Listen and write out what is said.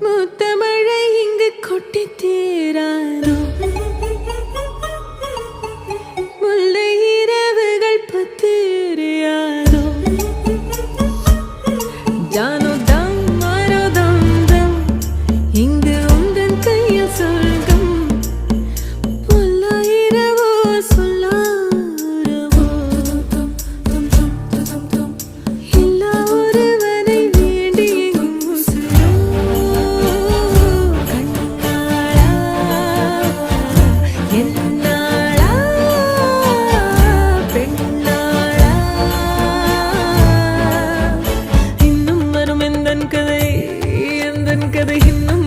முத்தமழை இங்கு கொட்டி தீராதோ முல்லை இரவுகள் பத்திரியாதோ ஜானோ தம் மாரோ தம் தம் இங்கு உந்தன் கையில் சொர்க்கம் பொல்லா இரவோ சொல்லாரவோ எல்லா ஒருவனை வேண்டி எங்கும் உசுரோ கண்ணாளா என்னாளா பெண்ணாளா இன்னும் வரும் எந்தன் கதை இன்னும்